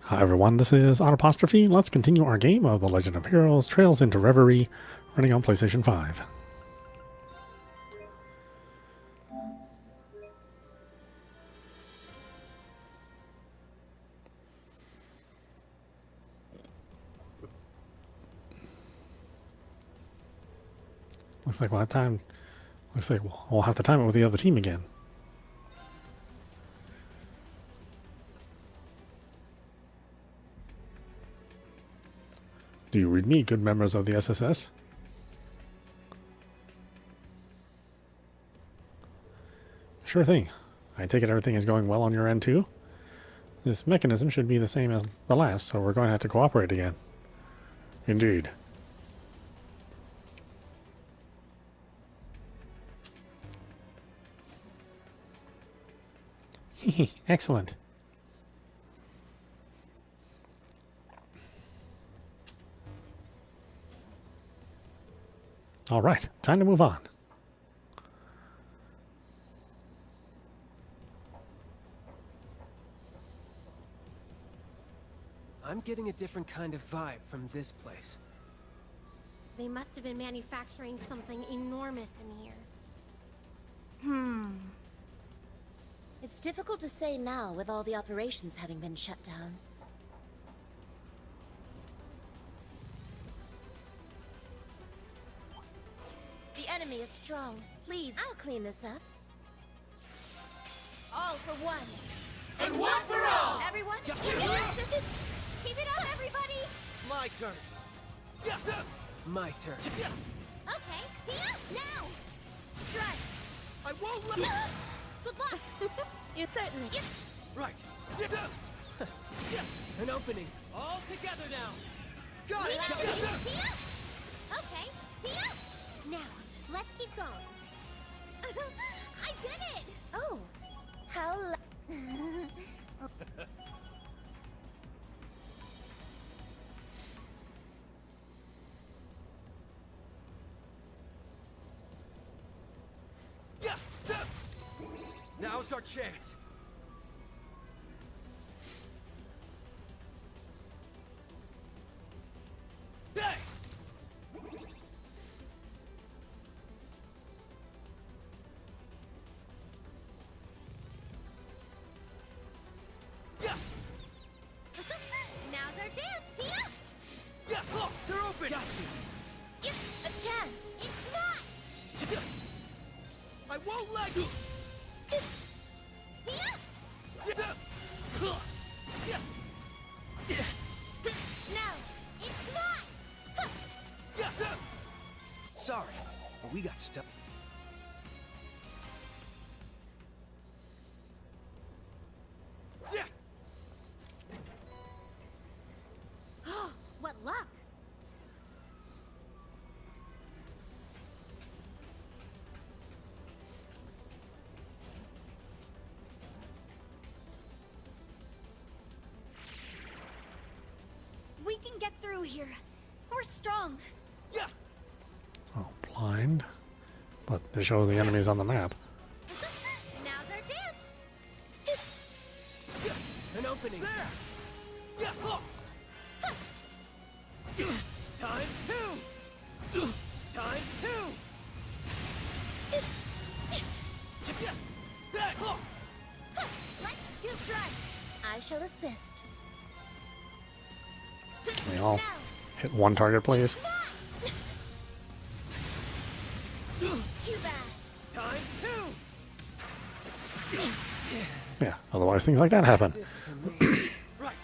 Hi everyone, this is audap. Let's continue our game of The Legend of Heroes Trails into Reverie, running on PlayStation 5. Looks like we'll have time. Looks like we'll have to time it with the other team again. Do you read me, good members of the SSS? Sure thing. I take it everything is going well on your end too? This mechanism should be the same as the last, so we're going to have to cooperate again. Indeed. Excellent. All right, time to move on. I'm getting a different kind of vibe from this place. They must have been manufacturing something enormous in here. It's difficult to say now with all the operations having been shut down. The enemy is strong. Please, I'll clean this up. All for one. And one for all! Everyone, Yeah. Keep it up, everybody! My turn. My turn. Okay, here, now! strike. I won't let Good luck. You certainly. Right. An opening. All together now. Got it. Here! Okay, here! Now, let's keep going. I did it! Oh, how. Now's our chance. Hey! Now's our chance! Here! Yeah, oh, they're open. Got you. A chance. It's mine! I won't let you. Here! Now. It's mine! Sorry, but we got stuck. What luck! We can get through here. We're strong. Yeah. Oh, blind. But it shows the enemies on the map. Now's our chance. An opening. There. Yeah. Oh. Times two. Times two. Let's You strike. I shall assist. Can we all hit one target, please? Too bad. Times two. Yeah, otherwise things like that happen. That's it for me. Right.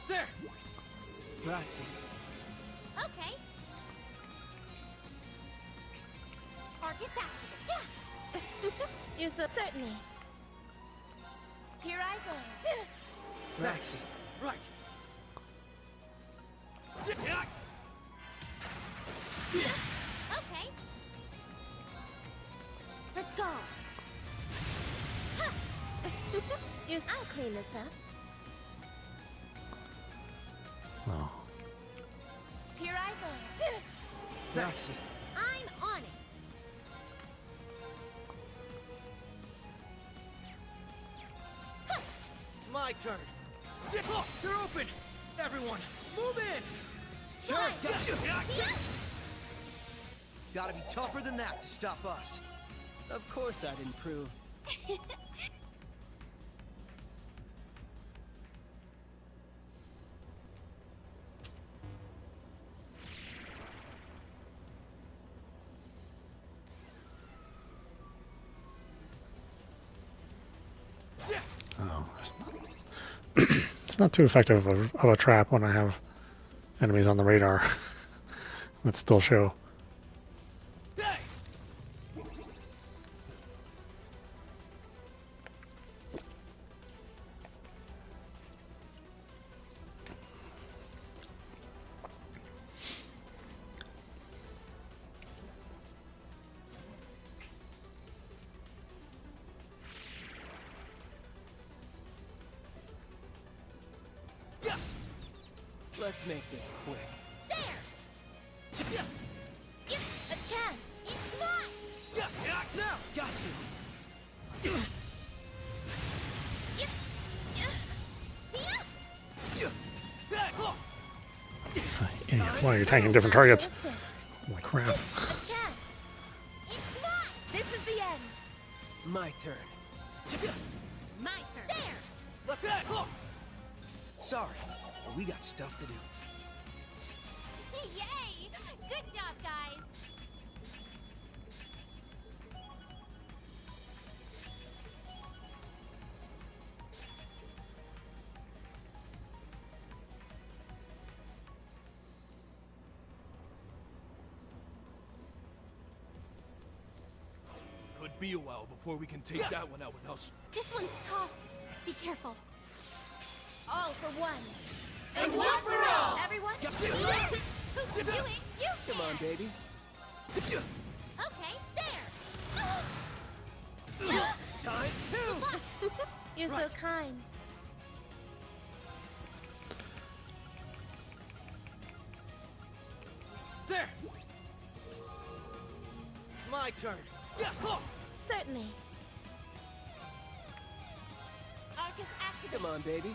There. Grazie. Okay. Arc is active. Yeah. You so certainly. Here I go. Grazie. Right. Okay. Let's go. I'll clean this up. Oh, Here I go. Grazie. I'm on it. turn. Zip! Look, they're open! Everyone, move in! Sure, Gotta be tougher than that to stop us. Of course I'd improve. Oh, that's not. It's not too effective of a trap when I have enemies on the radar that still show. Hey! Yeah! Let's make this quick. There! Yeah! A chance! It's mine! Yeah! Yeah! Now! Got you. Yeah! Hey! Look! Idiots, why are you attacking different targets? Assist. Holy crap. A chance! It's mine! This is the end! My turn. My turn. There! Let's go! Look! Sorry, but we got stuff to do. Yay! Good job, guys! Could be a while before we can take that one out with us. This one's tough. Be careful. All for one. And one for all! Everyone, Who can do it? You Come on, baby. Okay, there! Times two! you're so kind. There! It's my turn. Yeah! Look! Certainly. Arcus activate. Come on, baby.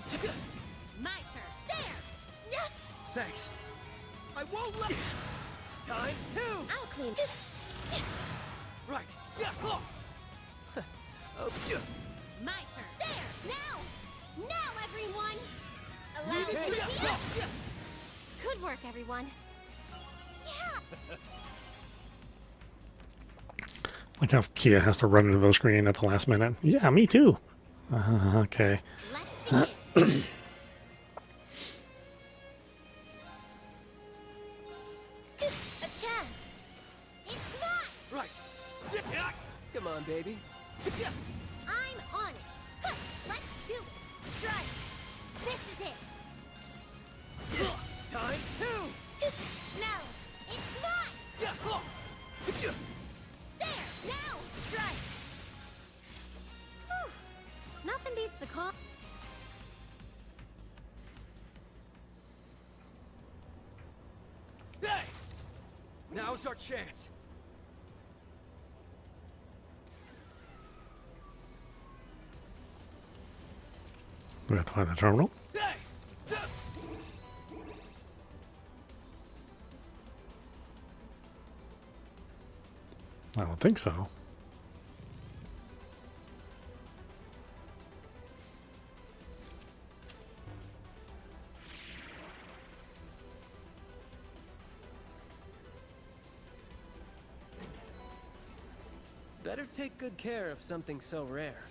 My turn. There! Thanks. I won't let... Times two! I'll clean. Right. Yeah! Look! Oh, Yeah! My turn. There! Now! Now, everyone! Leave it to you! Yeah! Good work, everyone. Yeah! Like how Kia has to run into the screen at the last minute. Yeah, me too. Okay. Let's begin. A chance. It's mine! Right. Zip! Yeah! come on, baby. Yeah! I'm on it. Huh, let's do it. Strike. This is it. Times two! Now. It's mine! Yeah! Look! Yeah! There! Now! Strike. Whew. Nothing beats the call. Hey! Now's our chance. We have to find the terminal. Hey! I don't think so. Better take good care of something so rare.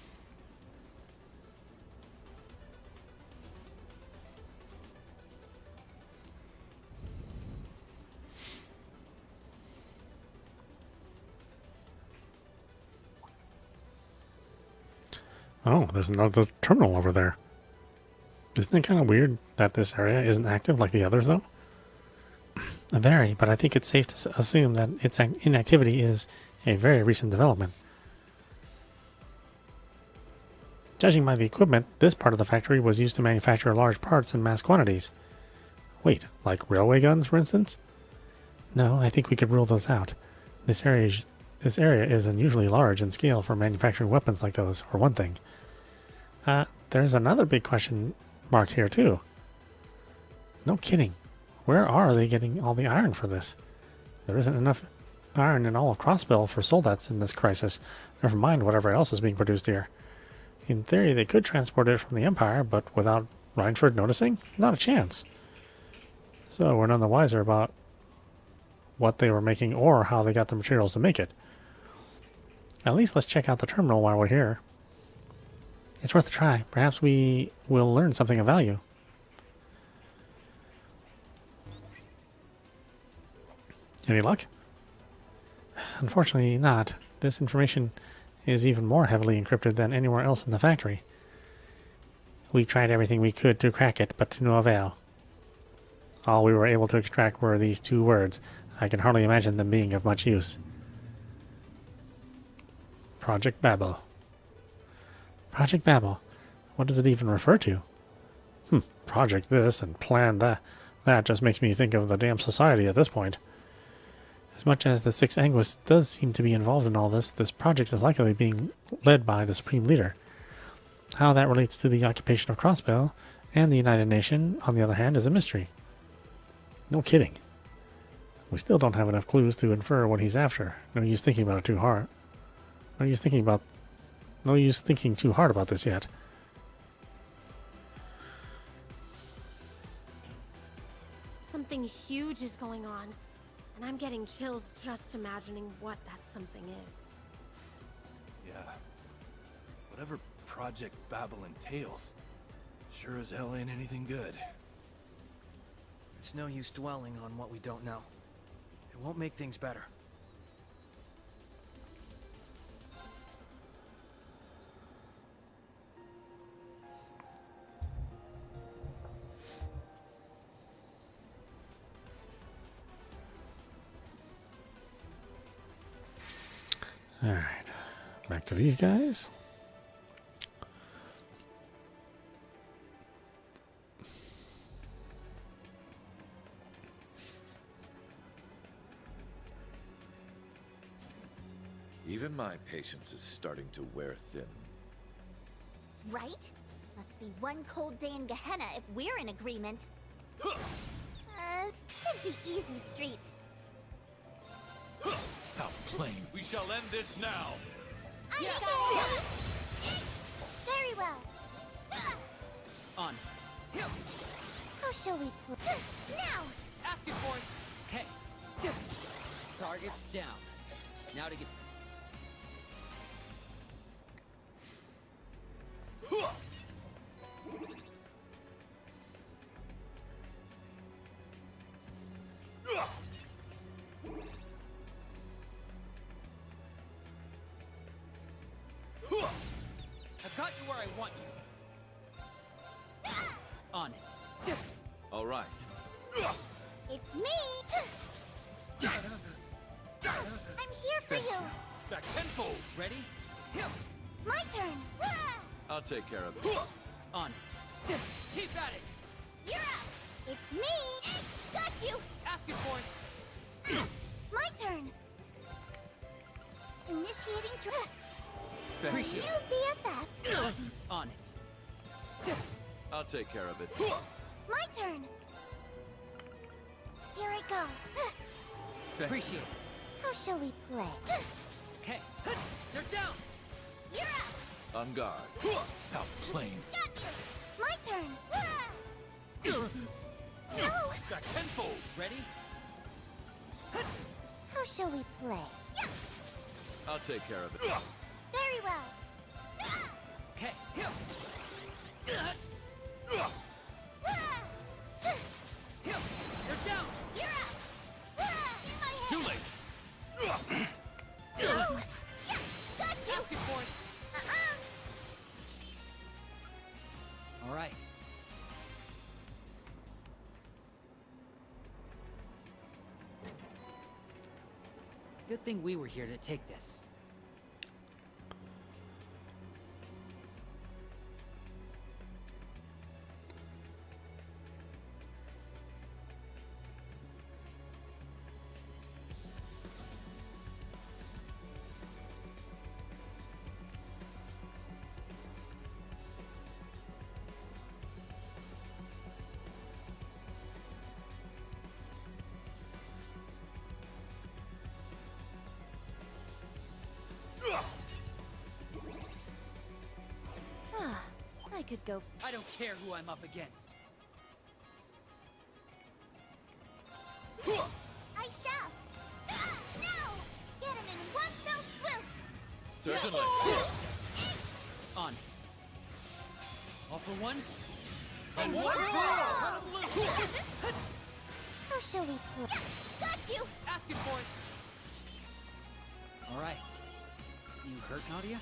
Oh, there's another terminal over there. Isn't it kind of weird that this area isn't active like the others, though? Very, but I think it's safe to assume that its inactivity is a very recent development. Judging by the equipment, this part of the factory was used to manufacture large parts in mass quantities. Wait, like railway guns, for instance? No, I think we could rule those out. This area is unusually large in scale for manufacturing weapons like those, for one thing. there's another big question mark here too. No kidding. Where are they getting all the iron for this? There isn't enough iron in all of Crossbell for soldats in this crisis. Never mind whatever else is being produced here. In theory, they could transport it from the Empire, but without Rhineford noticing? Not a chance. So we're none the wiser about what they were making or how they got the materials to make it. At least let's check out the terminal while we're here. It's worth a try. Perhaps we will learn something of value. Any luck? Unfortunately not. This information is even more heavily encrypted than anywhere else in the factory. We tried everything we could to crack it, but to no avail. All we were able to extract were these 2 words. I can hardly imagine them being of much use. Project Babel. Project Babel. What does it even refer to? Project this and plan that. That just makes me think of the damn society at this point. As much as the Sixth Anguis does seem to be involved in all this, this project is likely being led by the Supreme Leader. How that relates to the occupation of Crossbell and the United Nation, on the other hand, is a mystery. No kidding. We still don't have enough clues to infer what he's after. No use thinking about it too hard. No use thinking too hard about this yet. Something huge is going on, and I'm getting chills just imagining what that something is. Yeah. Whatever Project Babel entails, sure as hell ain't anything good. It's no use dwelling on what we don't know. It won't make things better. Alright. Back to these guys. Even my patience is starting to wear thin. Right? Must be one cold day in Gehenna if we're in agreement. Should be easy street. How plain. We shall end this now. I got it! Very well. On it. How shall we play? Now! Asking for it. Okay. Target's down. Now to get... I've got you where I want you. On it. All right. It's me! I'm here for you! Back tenfold. Ready? My turn! I'll take care of it. On it. Keep at it. You're up! It's me! Got you! Asking for it. My turn! Initiating Appreciate New it. BFF! On it. I'll take care of it. My turn! Here I go! Appreciate it. How shall we play? Okay. They're down. You're up! On guard. How plain. Got you! My turn! No! Back tenfold. Ready? How shall we play? I'll take care of it. Very well! Okay. They're down. You're up! In my head! Too late. No! Got you! Asking for it. All right. Good thing we were here to take this. could go. I don't care who I'm up against. I shall. No! Get him in one fell swoop. Certainly. On it. All for one. And one Cut him loose. How shall we play? Got you. Asking for it. All right. You hurt, Nadia?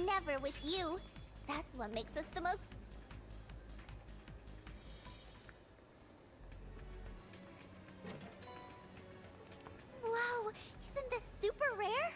Never with you. That's what makes us the most. Wow, isn't this super rare?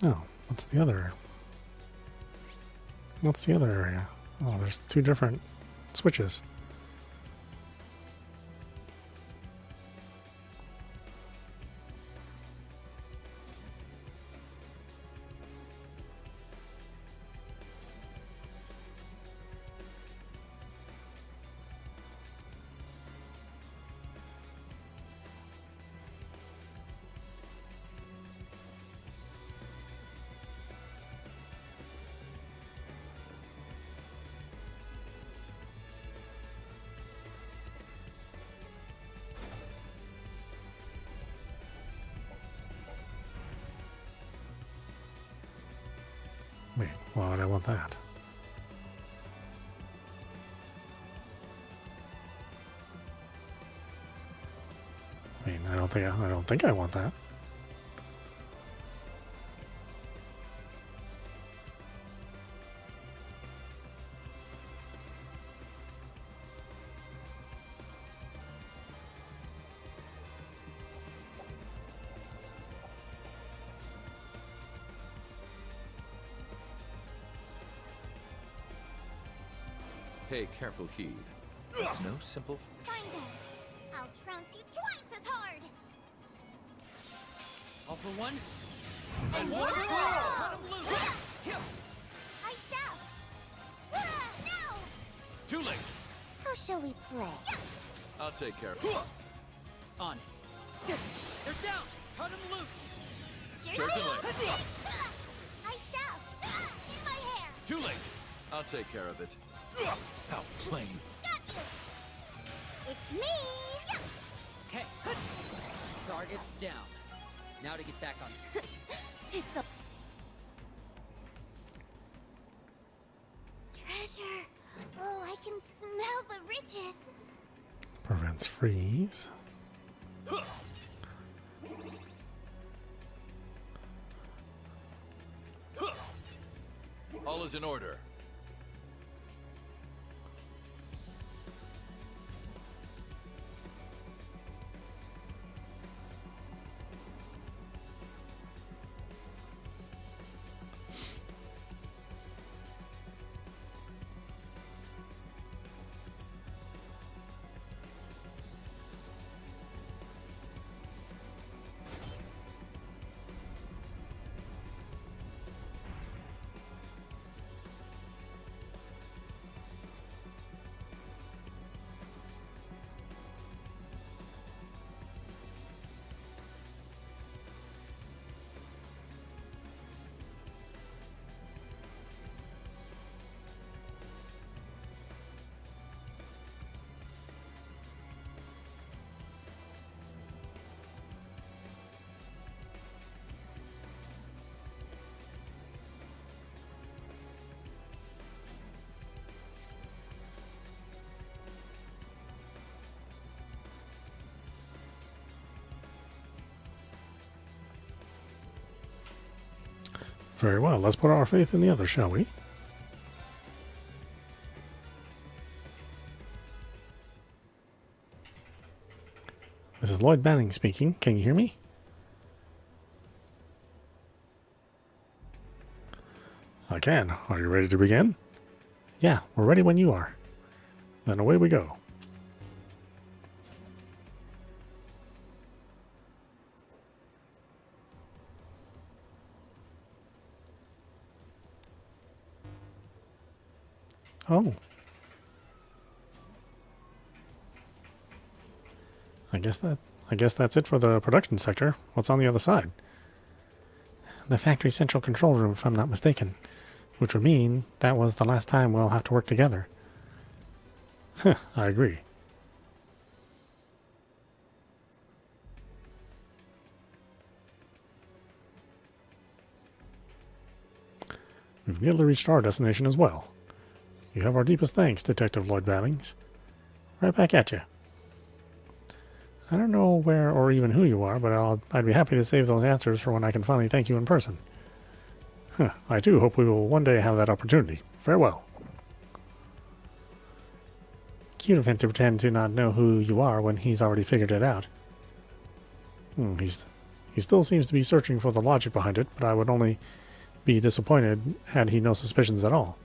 Oh, what's the other? What's the other area? Oh, there's two different switches. Wait, why would I want that? I mean, I don't think I want that. Pay careful heed. It's no simple. Find them. I'll trounce you twice as hard. All for one. And one Cut him loose. I shall. No! Too late. How shall we play? I'll take care of On it. They're down. Cut him loose. Sure Certainly. I shall. In my hair. Too late. I'll take care of it. How plain. Got you. It's me. Okay. Target's down. Now to get back on. It's a treasure. Oh, I can smell the riches. Prevents freeze. All is in order. Very well, let's put our faith in the others, shall we? This is Lloyd Bannings speaking. Can you hear me? I can. Are you ready to begin? Yeah, we're ready when you are. Then away we go. Oh. I guess that's it for the production sector. What's on the other side? The factory central control room, if I'm not mistaken. Which would mean that was the last time we'll have to work together. Huh, I agree. We've nearly reached our destination as well. You have our deepest thanks, Detective Lloyd Bannings. Right back at you. I don't know where or even who you are, but I'd be happy to save those answers for when I can finally thank you in person. Huh, I too hope we will one day have that opportunity. Farewell. Cute of him to pretend to not know who you are when he's already figured it out. He still seems to be searching for the logic behind it, but I would only be disappointed had he no suspicions at all.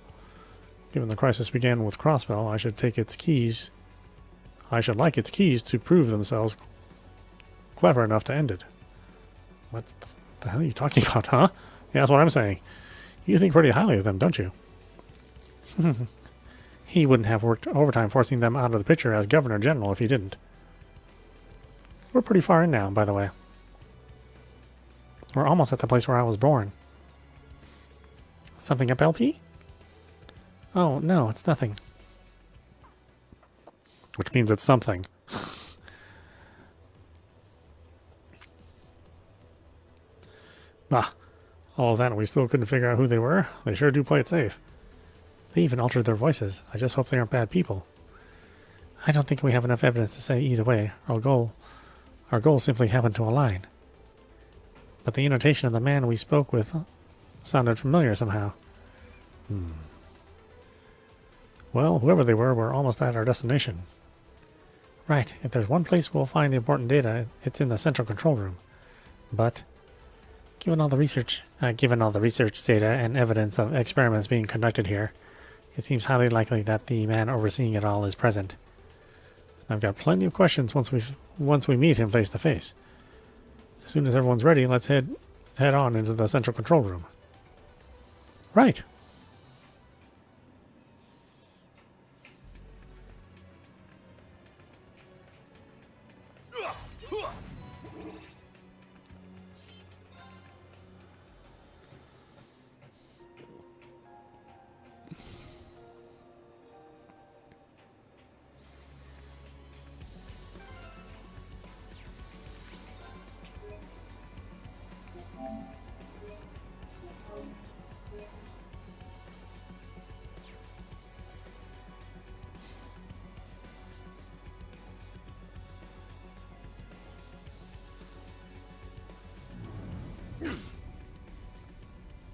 Given the crisis began with Crossbell, I should like its keys to prove themselves clever enough to end it. What the hell are you talking about, huh? Yeah, that's what I'm saying. You think pretty highly of them, don't you? He wouldn't have worked overtime forcing them out of the picture as Governor General if he didn't. We're pretty far in now, by the way. We're almost at the place where I was born. Something up, LP? Oh, no, it's nothing. Which means it's something. All of that and we still couldn't figure out who they were. They sure do play it safe. They even altered their voices. I just hope they aren't bad people. I don't think we have enough evidence to say either way. Our goals simply happened to align. But the intonation of the man we spoke with sounded familiar somehow. Well, whoever they were, we're almost at our destination. Right, if there's one place we'll find important data, it's in the central control room. But given all the research data and evidence of experiments being conducted here, it seems highly likely that the man overseeing it all is present. I've got plenty of questions once we meet him face to face. As soon as everyone's ready, let's head on into the central control room. Right.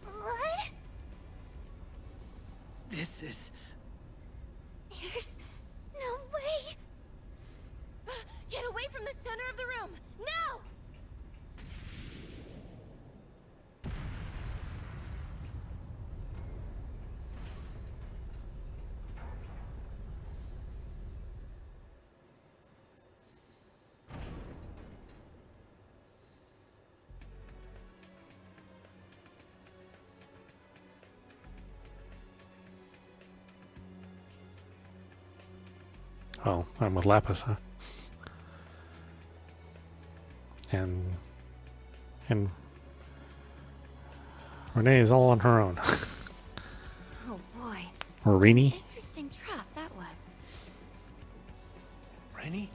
What? This is... There's no way. Get away from the center of the room, now! Oh, I'm with Lapis, huh? And Renee is all on her own. Oh boy. Or Rennie? Interesting trap that was. Rennie?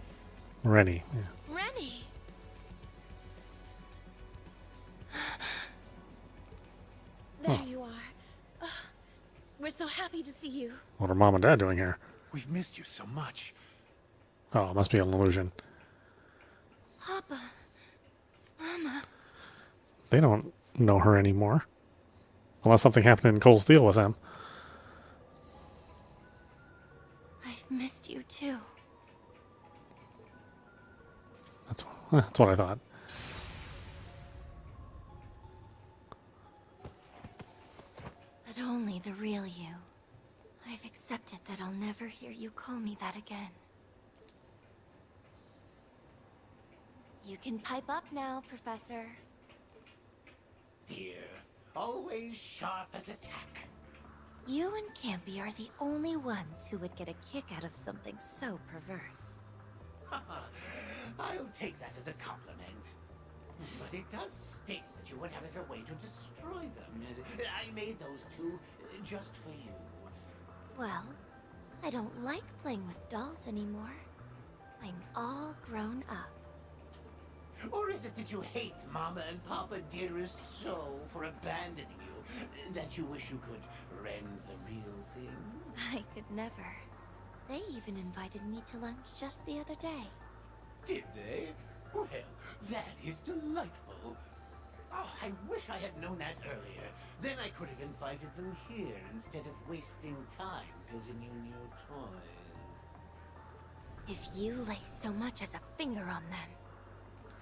Rennie, yeah. Rennie! There you are. Ugh, we're so happy to see you. What are Mom and Dad doing here? We've missed you so much. Oh, it must be an illusion. Papa. Mama. They don't know her anymore. Unless something happened in Cold Steel with them. I've missed you too. That's what I thought. But only the real you. I've accepted that I'll never hear you call me that again. You can pipe up now, Professor. Dear, always sharp as a tack. You and Campy are the only ones who would get a kick out of something so perverse. I'll take that as a compliment. But it does stink that you went out of your way to destroy them. I made those two just for you. Well, I don't like playing with dolls anymore. I'm all grown up. Or is it that you hate Mama and Papa dearest so for abandoning you, that you wish you could rend the real thing? I could never. They even invited me to lunch just the other day. Did they? Well, that is delightful. Oh, I wish I had known that earlier. Then I could have invited them here instead of wasting time building you new toys. If you lay so much as a finger on them,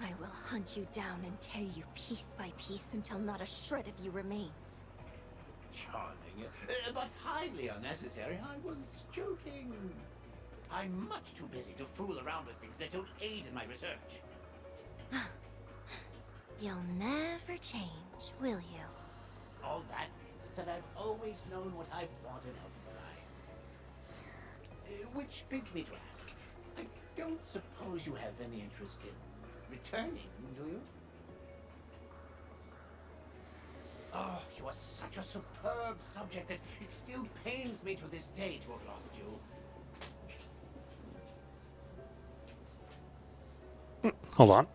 I will hunt you down and tear you piece by piece until not a shred of you remains. Charming, but highly unnecessary. I was joking. I'm much too busy to fool around with things that don't aid in my research. You'll never change, will you? All that means is that I've always known what I've wanted out of life. Which brings me to ask, I don't suppose you have any interest in returning, do you? Oh, you are such a superb subject that it still pains me to this day to have lost you. Hold on.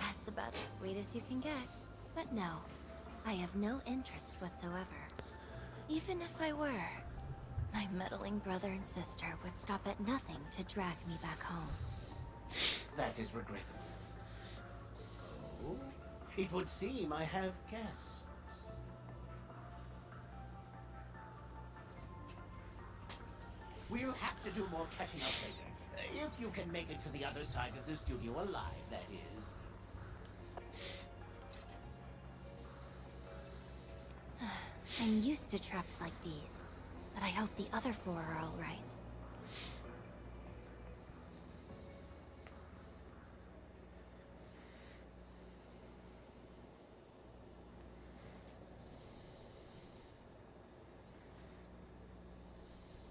That's about as sweet as you can get. But no, I have no interest whatsoever. Even if I were, My meddling brother and sister would stop at nothing to drag me back home. That is regrettable. Oh, it would seem I have guests. We'll have to do more catching up later. If you can make it to the other side of the studio alive, that is. I'm used to traps like these, but I hope the other four are all right.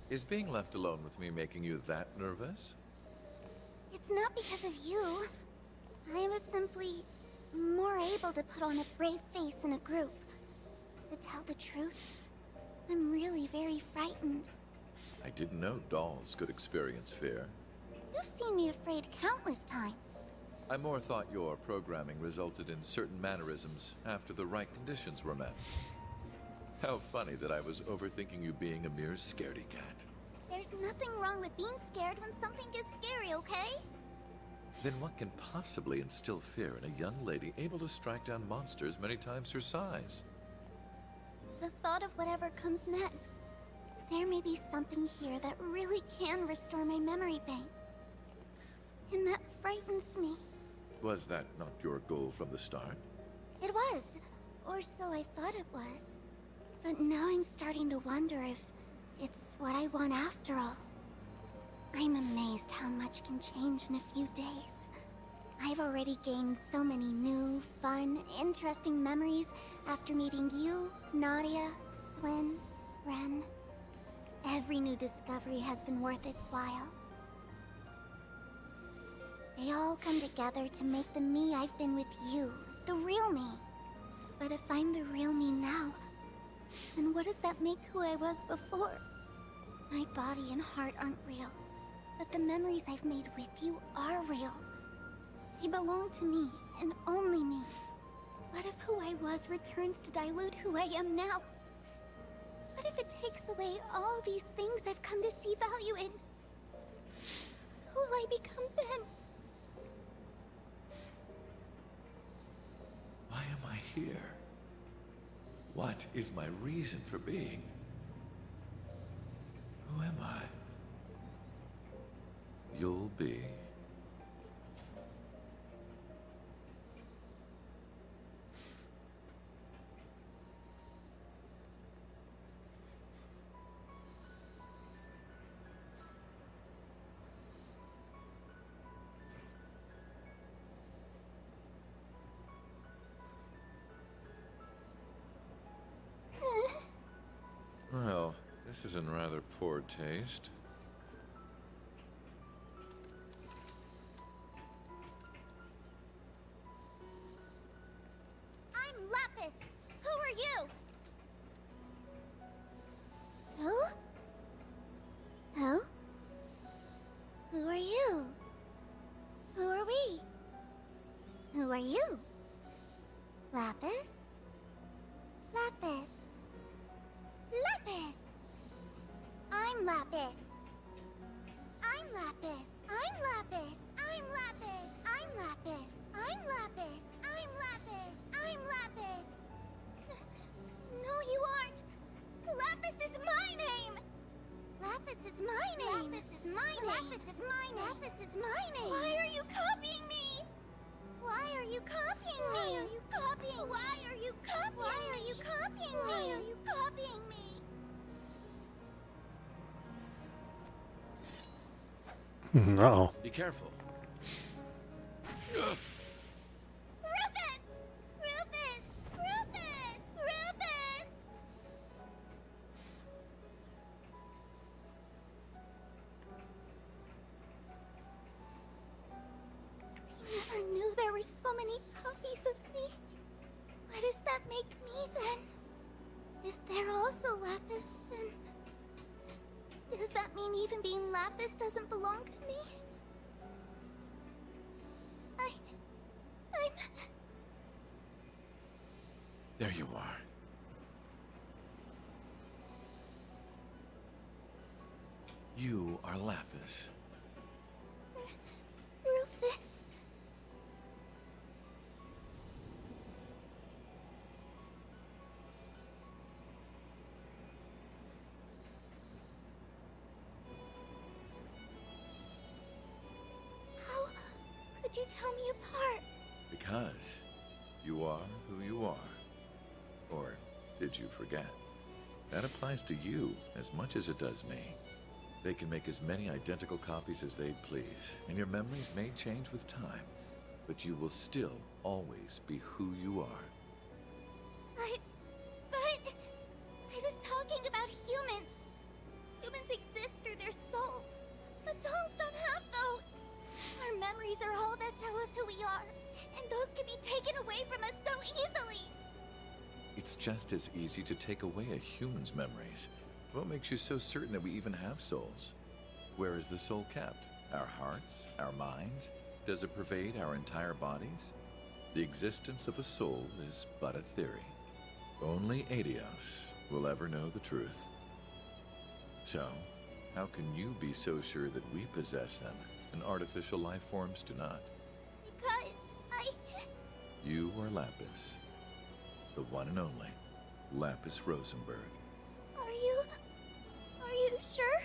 Is being left alone with me making you that nervous? It's not because of you. I was simply more able to put on a brave face in a group. To tell the truth, I'm really very frightened. I didn't know dolls could experience fear. You've seen me afraid countless times. I more thought your programming resulted in certain mannerisms after the right conditions were met. How funny that I was overthinking you being a mere scaredy cat. There's nothing wrong with being scared when something is scary, okay? Then what can possibly instill fear in a young lady able to strike down monsters many times her size? The thought of whatever comes next. There may be something here that really can restore my memory bank. And that frightens me. Was that not your goal from the start? It was. Or so I thought it was. But now I'm starting to wonder if it's what I want after all. I'm amazed how much can change in a few days. I've already gained so many new, fun, interesting memories after meeting you, Nadia, Swin, Ren. Every new discovery has been worth its while. They all come together to make the me I've been with you, the real me. But if I'm the real me now, then what does that make who I was before? My body and heart aren't real, but the memories I've made with you are real. They belong to me, and only me. What if who I was returns to dilute who I am now? What if it takes away all these things I've come to see value in? Who will I become then? Why am I here? What is my reason for being? Who am I? You'll be. Well, this is in rather poor taste. I'm Lapis. Who are you? Who? Who? Who are you? Who are we? Who are you? Lapis? Lapis. Lapis! I'm Lapis. I'm Lapis. I'm Lapis. I'm Lapis. I'm Lapis. I'm Lapis. I'm Lapis. I'm Lapis. No, you aren't. Lapis is my name. Lapis is my name. Lapis is my name. Lapis is my name. Lapis is my name. Why are you copying me? Why are you copying me? Why are you copying? Why are you copying? Why are you copying me? Why are you copying me? Uh-oh. Be careful. Rufus! Rufus! Rufus! Rufus! I never knew there were so many copies of me. What does that make me then? If they're also Lapis, then... does that mean even being Lapis doesn't belong to me? I'm... There you are. You are Lapis. Rufus. How could you tell me apart? Because you are who you are. Or did you forget? That applies to you as much as it does me. They can make as many identical copies as they please, and your memories may change with time, but you will still always be who you are. But I was talking about humans. Humans exist through their souls, but dolls don't have those. Our memories are all that tell us who we are, and those can be taken away from us so easily. It's just as easy to take away a human's memories. What makes you so certain that we even have souls? Where is the soul kept? Our hearts? Our minds? Does it pervade our entire bodies? The existence of a soul is but a theory. Only Adios will ever know the truth. So, how can you be so sure that we possess them and artificial life forms do not? Because You are Lapis. The one and only Lapis Rosenberg. Are you sure?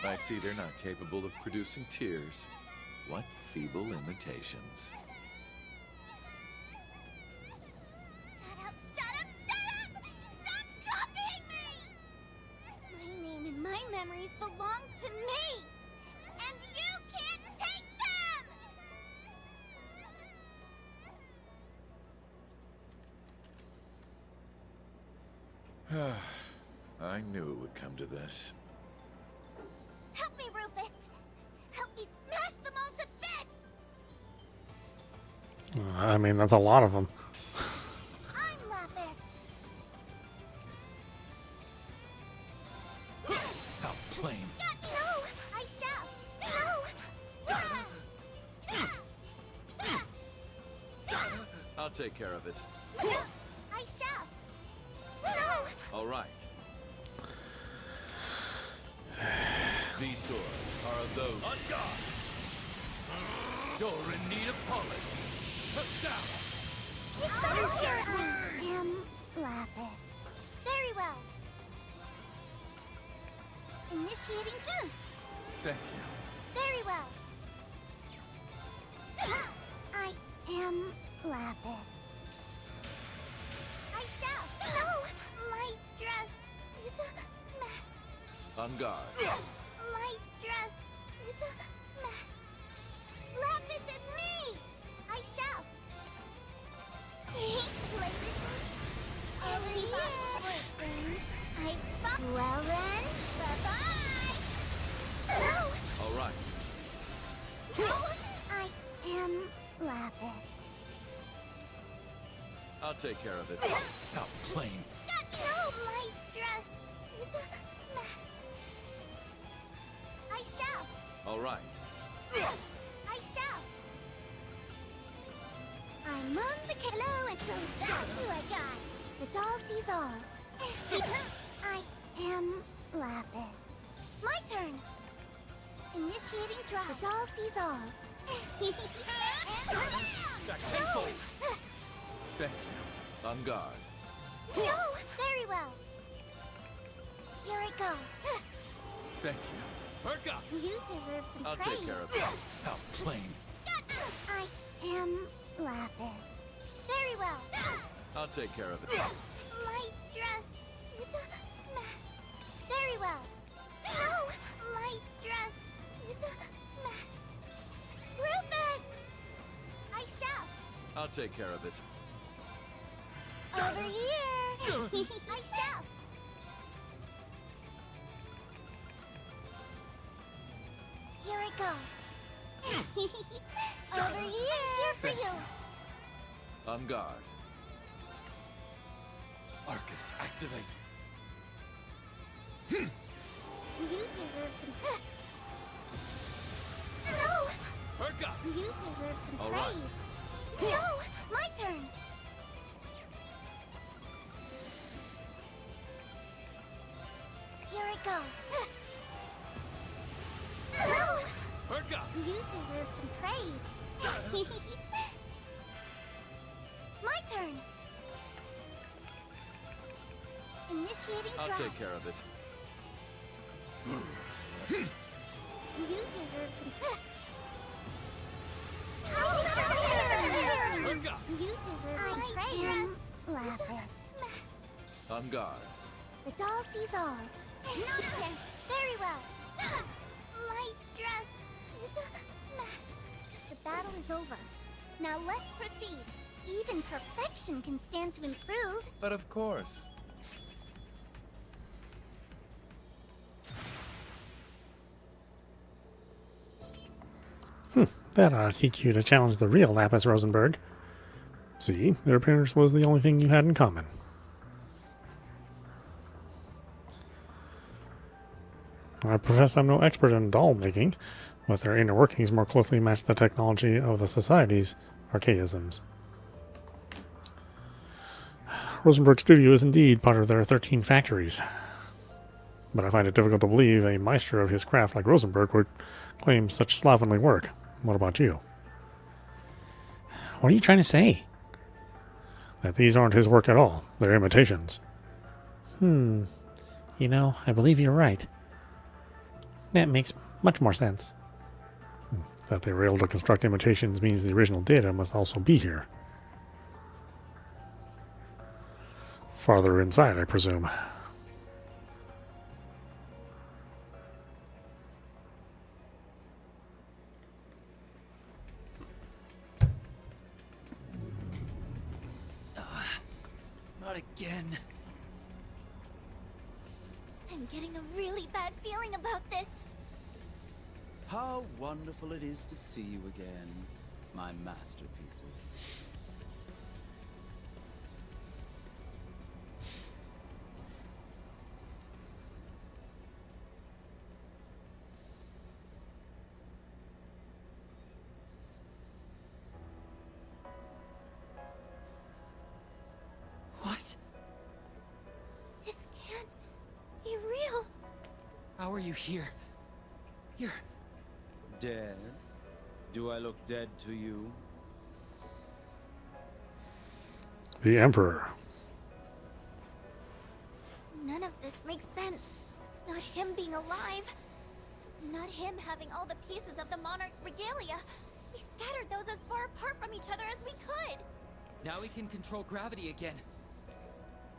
I see they're not capable of producing tears. What feeble imitations. Shut up! Stop copying me! My name and my memories belong to me! And you can't take them! I knew it would come to this. Help me, Rufus! Help me smash them all to bits! I mean, that's a lot of them. I'm Lapis! How plain. No! I shall! No! I'll take care of it. I shall! No! All right. These swords are of those. On guard! You're in need of polish. I am Lapis. Very well. Initiating truth. Thank you. Very well. I am Lapis. I shall. No! My dress is a mess. On guard. My dress is a mess. Lapis is me! I shall. Play with me? Over here. I've spot. Well then, bye-bye! No! All right. No! I am Lapis. I'll take care of it. How plain. No! My dress is a mess. I shall. All right. I shall. I'm on the hello, and so that's who I got. The doll sees all. I am Lapis. My turn. Initiating drop. The doll sees all. No! Thank you. On guard. No! Very well. Here I go. Thank you. Perk up! You deserve some I'll praise. take care of it. How plain. I am Lapis. Very well. I'll take care of it. My dress is a mess. Very well. No! My dress is a mess. Rufus! I shall. I'll take care of it. Over here! I shall. Here I go. Over here for you. On guard. Arcus, activate. You deserve some... No! Perk up! You deserve some All right. praise. No! My turn! Here I go. No! Perk up! You deserve some praise. My turn. Initiating I'll drive. take care of it. You deserve some... Perk up! You deserve some praise. Lapis. On guard. The doll sees all. Nonsense. Very well. My dress is a mess. The battle is over. Now let's proceed. Even perfection can stand to improve. But of course. That ought to teach you to challenge the real Lapis Rosenberg. See, their appearance was the only thing you had in common. I profess I'm no expert in doll making, but their inner workings more closely match the technology of the Society's archaisms. Rosenberg Studio is indeed part of their 13 factories, but I find it difficult to believe a maestro of his craft like Rosenberg would claim such slovenly work. What about you? What are you trying to say? That these aren't his work at all. They're imitations. You know, I believe you're right. That makes much more sense. That they were able to construct imitations means the original data must also be here. Farther inside, I presume. Not again. I'm getting a really bad feeling about this. How wonderful it is to see you again, my masterpieces. What? This can't be real. How are you here? You're... Dead? Do I look dead to you? The Emperor. None of this makes sense. Not him being alive. Not him having all the pieces of the monarch's regalia. We scattered those as far apart from each other as we could. Now we can control gravity again.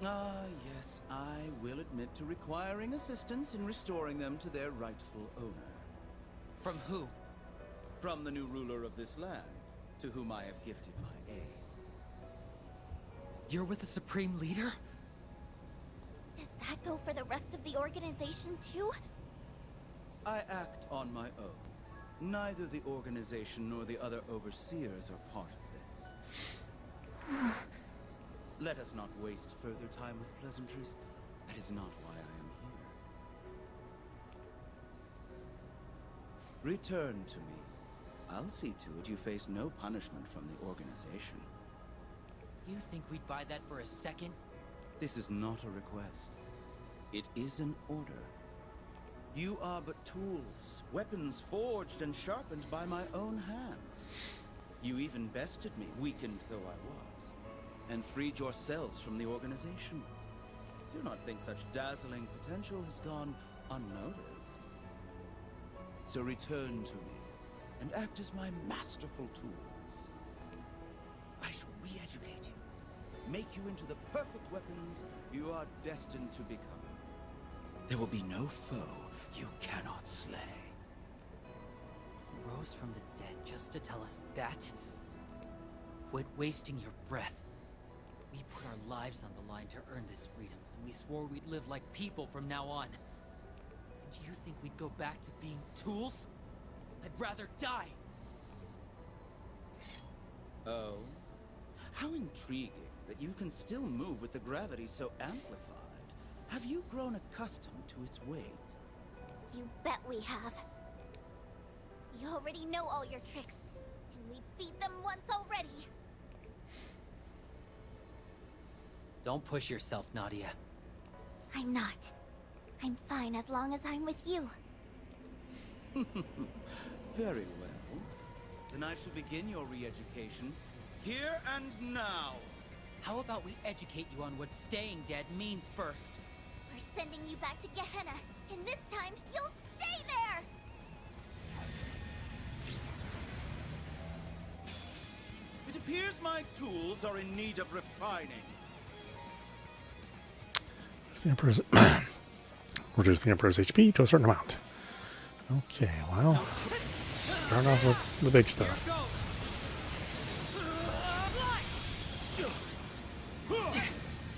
Ah, yes, I will admit to requiring assistance in restoring them to their rightful owner. From who? From the new ruler of this land, to whom I have gifted my aid. You're with the Supreme Leader? Does that go for the rest of the organization too? I act on my own. Neither the organization nor the other overseers are part of this. Let us not waste further time with pleasantries. That is not why I am here. Return to me. I'll see to it you face no punishment from the organization. You think we'd buy that for a second? This is not a request. It is an order. You are but tools, weapons forged and sharpened by my own hand. You even bested me, weakened though I was, and freed yourselves from the organization. Do not think such dazzling potential has gone unnoticed. So return to me, and act as my masterful tools. I shall re-educate you, make you into the perfect weapons you are destined to become. There will be no foe you cannot slay. You rose from the dead just to tell us that? Quit wasting your breath. We put our lives on the line to earn this freedom, and we swore we'd live like people from now on. And you think we'd go back to being tools? I'd rather die! Oh? How intriguing that you can still move with the gravity so amplified. Have you grown accustomed to its weight? You bet we have. We already know all your tricks, and we beat them once already. Don't push yourself, Nadia. I'm not. I'm fine as long as I'm with you. Very well. Then I shall begin your re-education here and now. How about we educate you on what staying dead means first? We're sending you back to Gehenna, and this time you'll stay there! It appears my tools are in need of refining. The Emperor's reduce the Emperor's HP to a certain amount. Okay, well, start off with the big stuff.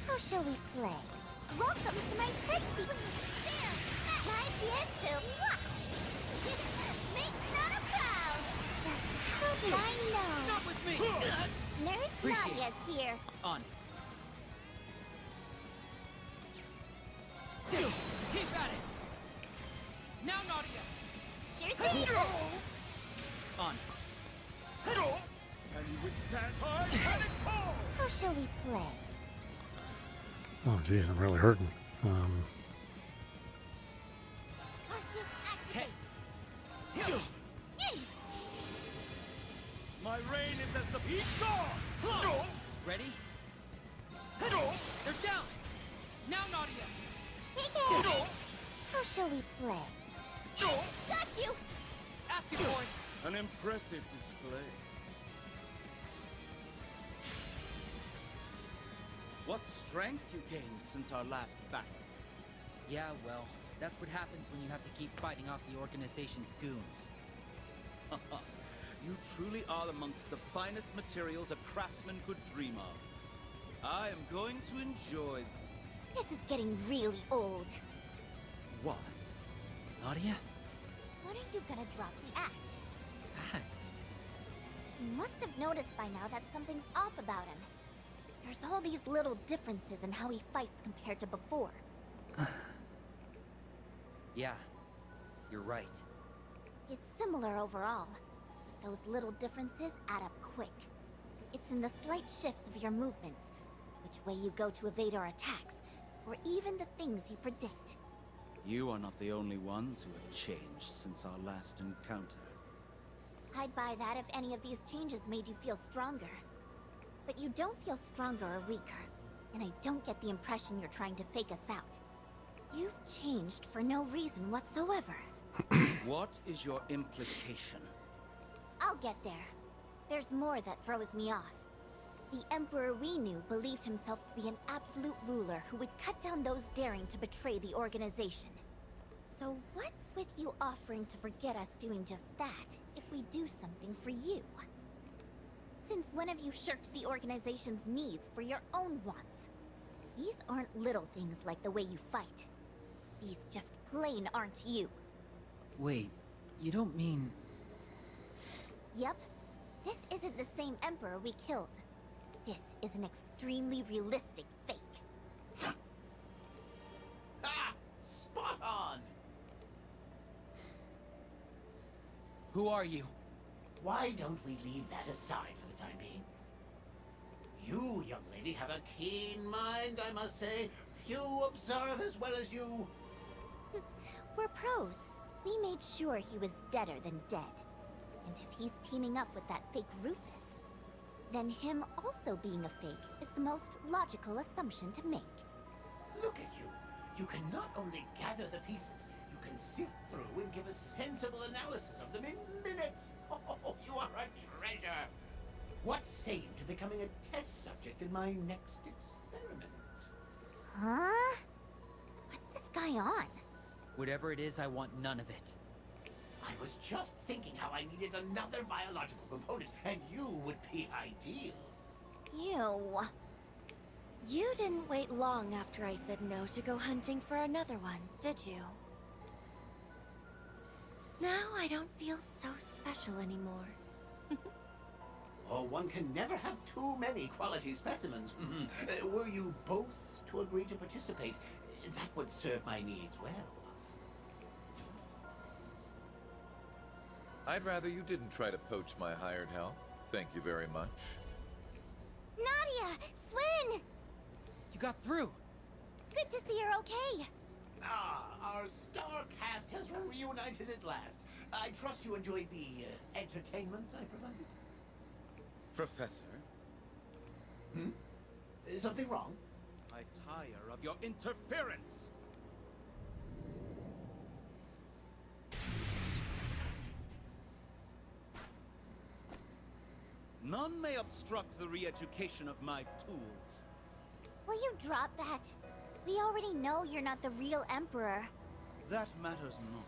How shall we play? Welcome to my technique! There! My ps5. Make Nana proud! How did I know? Not with me! Nurse Appreciate Nadia's here. On it. Keep at it! Now, Nadia! Sure thing! On it. Can you withstand hard panic ball? How shall we play? Oh, geez, I'm really hurting. Arcus Hey! activate! My reign is as the peak dawn! Ready? They're down! Now, Nadia! How shall we play? Got you! Asking for it! An impressive display. What strength you gained since our last battle. Yeah, well, that's what happens when you have to keep fighting off the organization's goons. You truly are amongst the finest materials a craftsman could dream of. I am going to enjoy them. This is getting really old. What? Nadia? When are you gonna drop the act? Act? You must have noticed by now that something's off about him. There's all these little differences in how he fights compared to before. Yeah, you're right. It's similar overall, but those little differences add up quick. It's in the slight shifts of your movements, which way you go to evade our attacks, or even the things you predict. You are not the only ones who have changed since our last encounter. I'd buy that if any of these changes made you feel stronger. But you don't feel stronger or weaker, and I don't get the impression you're trying to fake us out. You've changed for no reason whatsoever. What is your implication? I'll get there. There's more that throws me off. The Emperor we knew believed himself to be an absolute ruler who would cut down those daring to betray the organization. So what's with you offering to forget us doing just that if we do something for you? Since when have you shirked the organization's needs for your own wants? These aren't little things like the way you fight. These just plain aren't you. Wait, you don't mean... Yep. This isn't the same Emperor we killed. This is an extremely realistic fake. Ah! Spot on! Who are you? Why don't we leave that aside for the time being? You, young lady, have a keen mind, I must say. Few observe as well as you. We're pros. We made sure he was deader than dead. And if he's teaming up with that fake Rufus, then him also being a fake is the most logical assumption to make. Look at you. You can not only gather the pieces, you can sift through and give a sensible analysis of them in minutes. Oh, you are a treasure. What say you to becoming a test subject in my next experiment? Huh? What's this guy on? Whatever it is, I want none of it. I was just thinking how I needed another biological component, and you would be ideal. Ew. You didn't wait long after I said no to go hunting for another one, did you? Now I don't feel so special anymore. Oh, one can never have too many quality specimens. Were you both to agree to participate, that would serve my needs well. I'd rather you didn't try to poach my hired help. Thank you very much. Nadia! Swin! You got through! Good to see you're okay. Ah, our star cast has reunited at last. I trust you enjoyed the entertainment I provided. Professor, Is something wrong? I tire of your interference. None may obstruct the re-education of my tools. Will you drop that? We already know you're not the real Emperor. That matters not.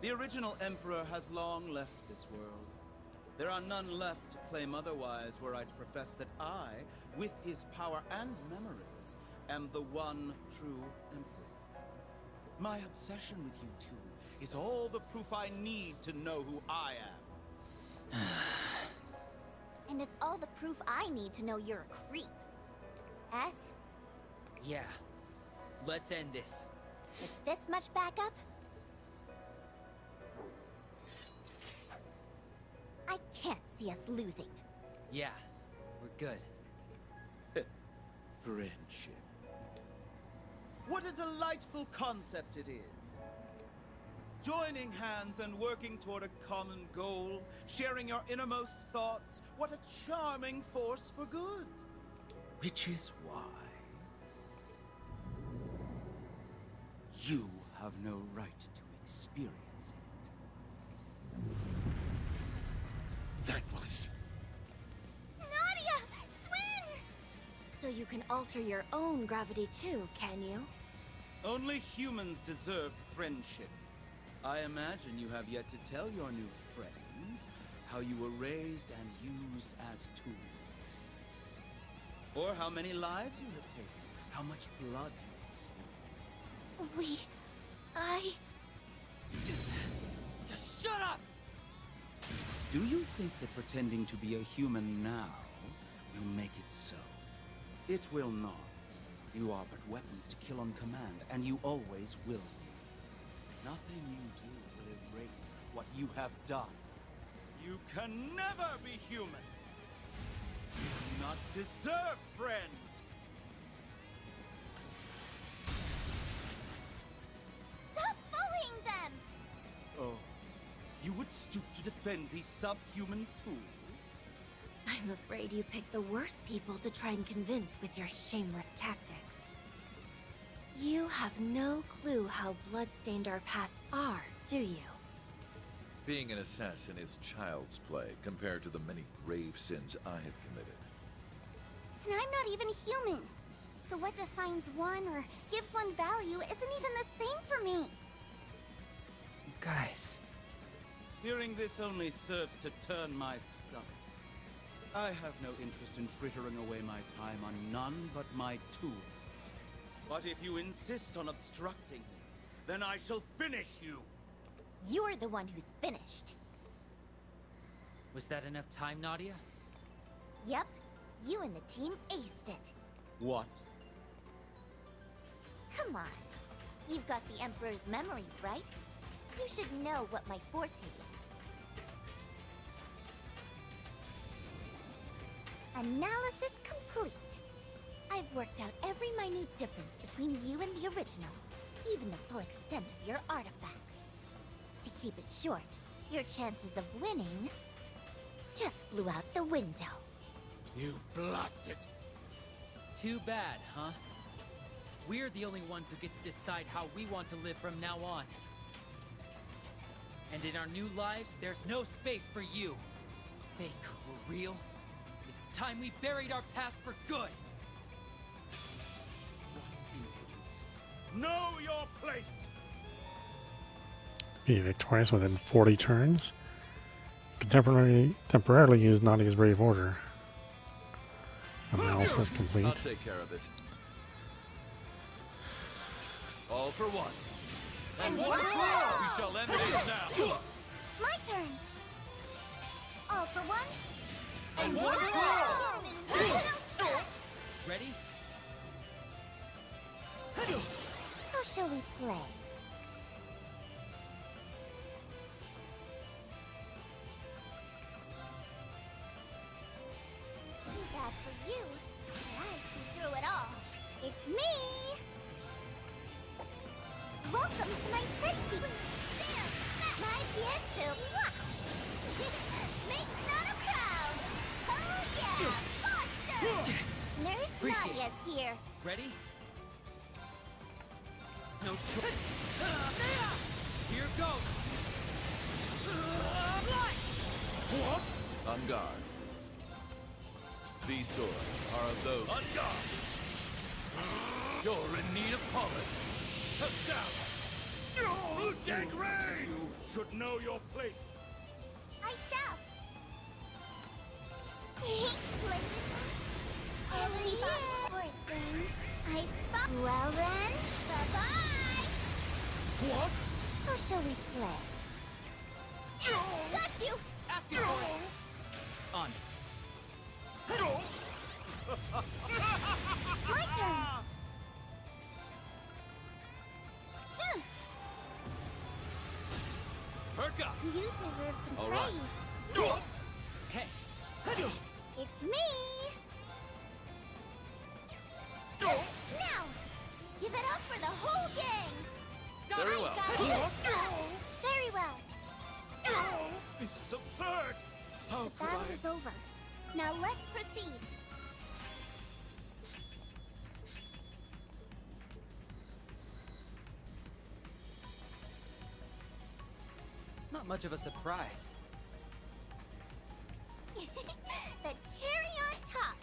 The original Emperor has long left this world. There are none left to claim otherwise were I to profess that I, with his power and memories, am the one true Emperor. My obsession with you two is all the proof I need to know who I am. And it's all the proof I need to know you're a creep. S? Yeah. Let's end this. With this much backup? I can't see us losing. Yeah. We're good. Friendship. What a delightful concept it is. Joining hands and working toward a common goal, sharing your innermost thoughts, what a charming force for good. Which is why you have no right to experience it. That was... Nadia! Swin! So you can alter your own gravity too, can you? Only humans deserve friendship. I imagine you have yet to tell your new friends how you were raised and used as tools. Or how many lives you have taken, how much blood you have spilled. Just shut up! Do you think that pretending to be a human now will make it so? It will not. You are but weapons to kill on command, and you always will be. Nothing you do will erase what you have done. You can never be human. You do not deserve friends. Stop bullying them! Oh, you would stoop to defend these subhuman tools? I'm afraid you picked the worst people to try and convince with your shameless tactics. You have no clue how blood-stained our pasts are, do you? Being an assassin is child's play compared to the many grave sins I have committed. And I'm not even human. So what defines one or gives one value isn't even the same for me. Guys. Hearing this only serves to turn my stomach. I have no interest in frittering away my time on none but my tools. But if you insist on obstructing me, then I shall finish you! You're the one who's finished. Was that enough time, Nadia? Yep, you and the team aced it. What? Come on. You've got the Emperor's memories, right? You should know what my forte is. Analysis complete. I've worked out every minute difference between you and the original, even the full extent of your artifacts. To keep it short, your chances of winning just flew out the window. You blasted! Too bad, huh? We're the only ones who get to decide how we want to live from now on. And in our new lives, there's no space for you. Fake or real, it's time we buried our past for good. Know your place! Be victorious within 40 turns. You can temporarily use Nadia's Brave Order. Analysis complete. I'll take care of it. All for one. And one for all! We shall end this now. My turn. All for one. And one for all! Ready? How shall we play? to make Nana proud. Oh yeah, awesome! Nurse Appreciate it. Nadia's here. Ready? No choice. Here goes. What? On guard. These swords are of those. On guard! You're in need of polish. Step down! Oh, Gang Ray! You should know your place. I shall. Every report then. I've spot. Well then, bye-bye! What? How shall we play? Got you! Ask it for it. On it. My turn! Perk up! You deserve some All right. praise. Okay. It's me! Now! Give it up for the whole gang! Very well. Very well. This is absurd. How The could battle I? is over. Now let's proceed. Not much of a surprise. The cherry on top.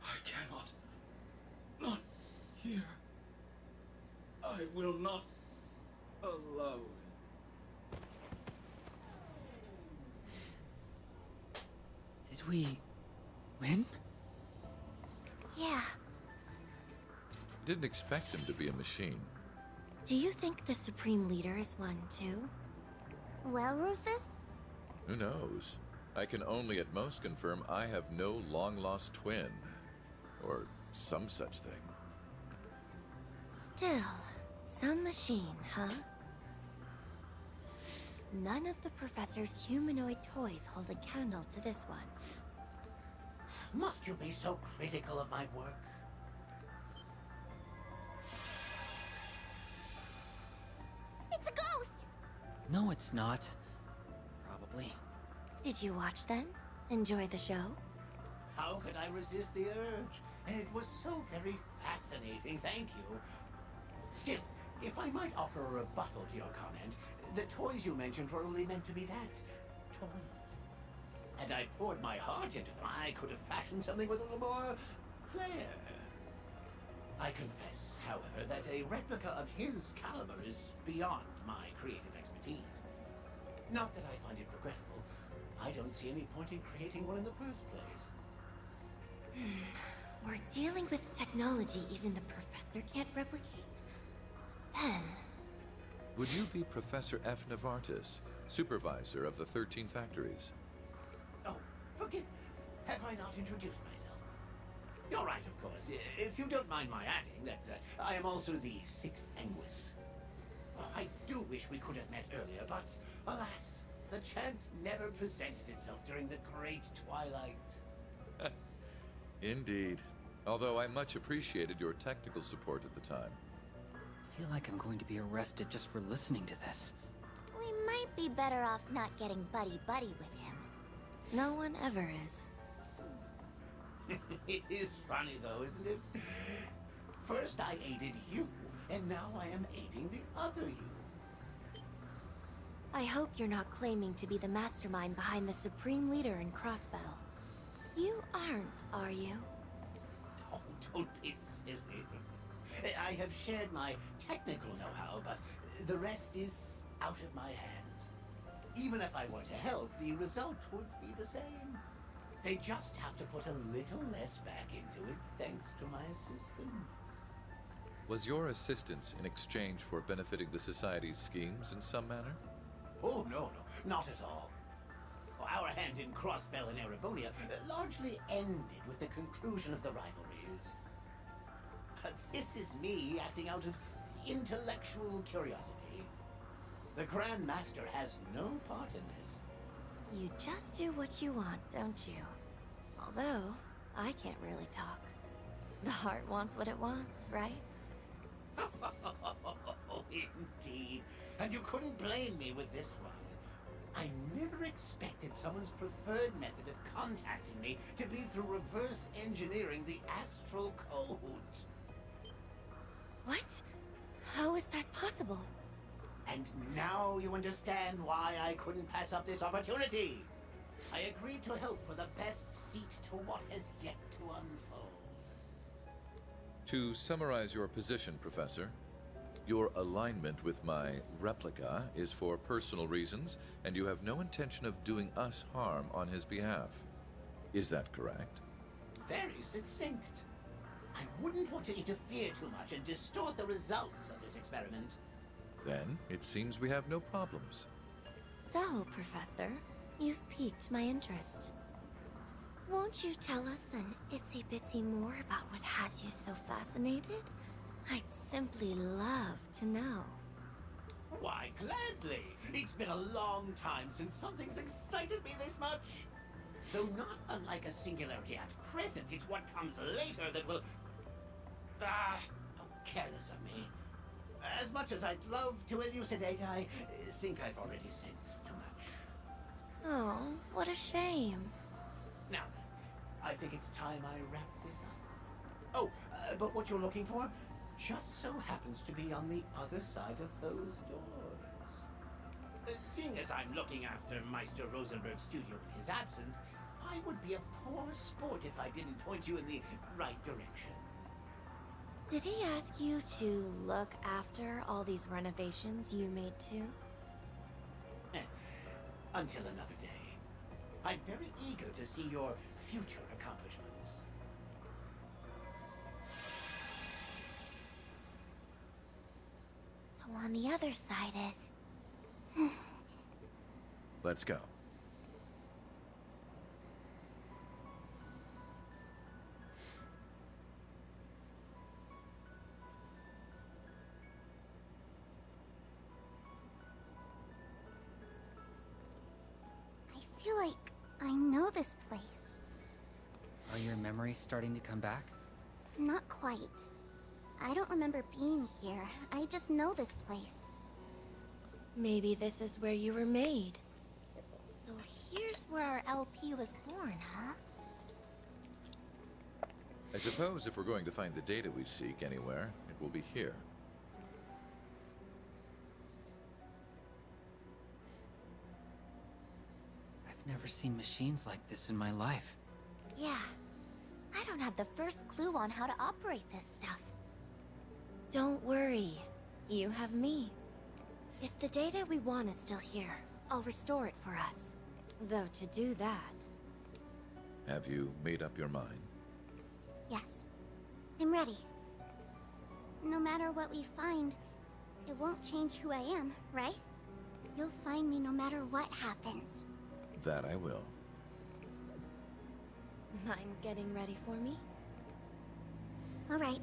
I cannot. Not here. I will not allow it. Did we win? Yeah. Didn't expect him to be a machine. Do you think the Supreme Leader is one too? Well, Rufus? Who knows? I can only at most confirm I have no long-lost twin. Or some such thing. Still, some machine, huh? None of the Professor's humanoid toys hold a candle to this one. Must you be so critical of my work? It's a ghost! No, it's not. Probably. Did you watch then? Enjoy the show? How could I resist the urge? And it was so very fascinating, thank you. Still, if I might offer a rebuttal to your comment, the toys you mentioned were only meant to be that. Toys. Had I poured my heart into them, I could have fashioned something with a little more flair. I confess, however, that a replica of his caliber is beyond my creative expertise. Not that I find it regrettable. I don't see any point in creating one in the first place. We're dealing with technology even the Professor can't replicate. Then, Would you be Professor F. Novartis, supervisor of the 13 factories? Oh, forgive me. Have I not introduced myself? You're right, of course. If you don't mind my adding that I am also the 6th Anguis. Oh, I do wish we could have met earlier, but alas, the chance never presented itself during the Great Twilight. Indeed. Although I much appreciated your technical support at the time. I feel like I'm going to be arrested just for listening to this. We might be better off not getting buddy-buddy with him. no one ever is. It is funny though, isn't it? First I aided you, and now I am aiding the other you. I hope you're not claiming to be the mastermind behind the Supreme Leader in Crossbell. You aren't, are you? Oh, don't be silly. I have shared my technical know-how, but the rest is out of my hands. Even if I were to help, the result would be the same. They just have to put a little less back into it, thanks to my assistance. Was your assistance in exchange for benefiting the Society's schemes in some manner? Oh, no, not at all. Our hand in Crossbell and Erebonia largely ended with the conclusion of the rivalries. This is me acting out of intellectual curiosity. The Grand Master has no part in this. You just do what you want, don't you? Although, I can't really talk. The heart wants what it wants, right? Oh, indeed. And you couldn't blame me with this one. I never expected someone's preferred method of contacting me to be through reverse engineering the astral code. What? How is that possible? And now you understand why I couldn't pass up this opportunity. I agreed to help for the best seat to what has yet to unfold. To summarize your position, Professor, your alignment with my replica is for personal reasons, and you have no intention of doing us harm on his behalf. Is that correct? Very succinct. I wouldn't want to interfere too much and distort the results of this experiment. Then, it seems we have no problems. So, Professor, you've piqued my interest. Won't you tell us an itsy-bitsy more about what has you so fascinated? I'd simply love to know. Why, gladly. It's been a long time since something's excited me this much. Though not unlike a singularity at present, it's what comes later that will... how careless of me. As much as I'd love to elucidate, I think I've already said too much. Oh, what a shame. Now then, I think it's time I wrap this up. Oh, but what you're looking for just so happens to be on the other side of those doors. Seeing as I'm looking after Meister Rosenberg's studio in his absence, I would be a poor sport if I didn't point you in the right direction. Did he ask you to look after all these renovations you made too? Until another day. I'm very eager to see your future accomplishments. So on the other side is... Let's go. I feel like I know this place. Are your memories starting to come back? Not quite. I don't remember being here. I just know this place. Maybe this is where you were made. So here's where our LP was born, huh? I suppose if we're going to find the data we seek anywhere, it will be here. I've never seen machines like this in my life. Yeah. I don't have the first clue on how to operate this stuff. Don't worry. You have me. If the data we want is still here, I'll restore it for us. Though to do that... Have you made up your mind? Yes. I'm ready. No matter what we find, it won't change who I am, right? You'll find me no matter what happens. That I will. Mind getting ready for me? All right.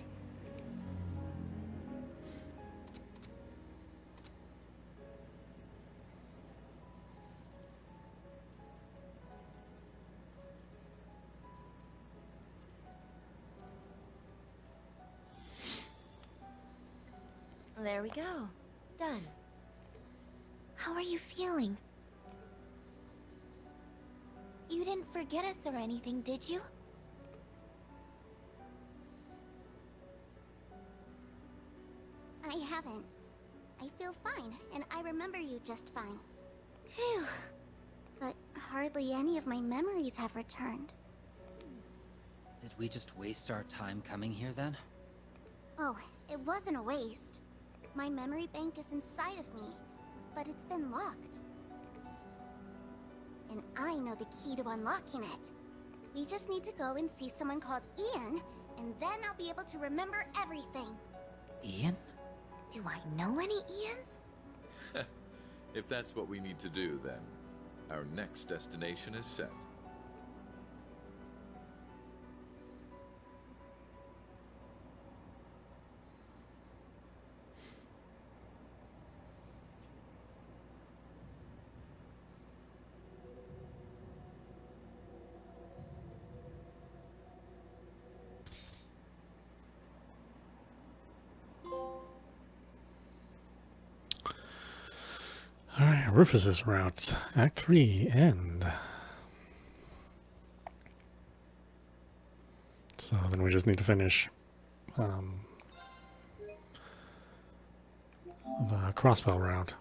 There we go. Done. How are you feeling? You didn't forget us or anything, did you? I haven't. I feel fine, and I remember you just fine. Phew. But hardly any of my memories have returned. Did we just waste our time coming here then? Oh, it wasn't a waste. My memory bank is inside of me, but it's been locked. And I know the key to unlocking it. We just need to go and see someone called Ian, and then I'll be able to remember everything. Ian? Do I know any Ians? If that's what we need to do, then our next destination is set. Alright, Rufus's route. Act 3, end. So then we just need to finish the crossbow route.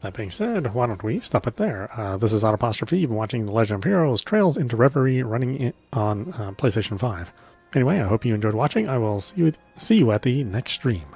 That being said, why don't we stop it there? This is audap. You've been watching The Legend of Heroes Trails into Reverie running on PlayStation 5. Anyway, I hope you enjoyed watching. I will see you at the next stream.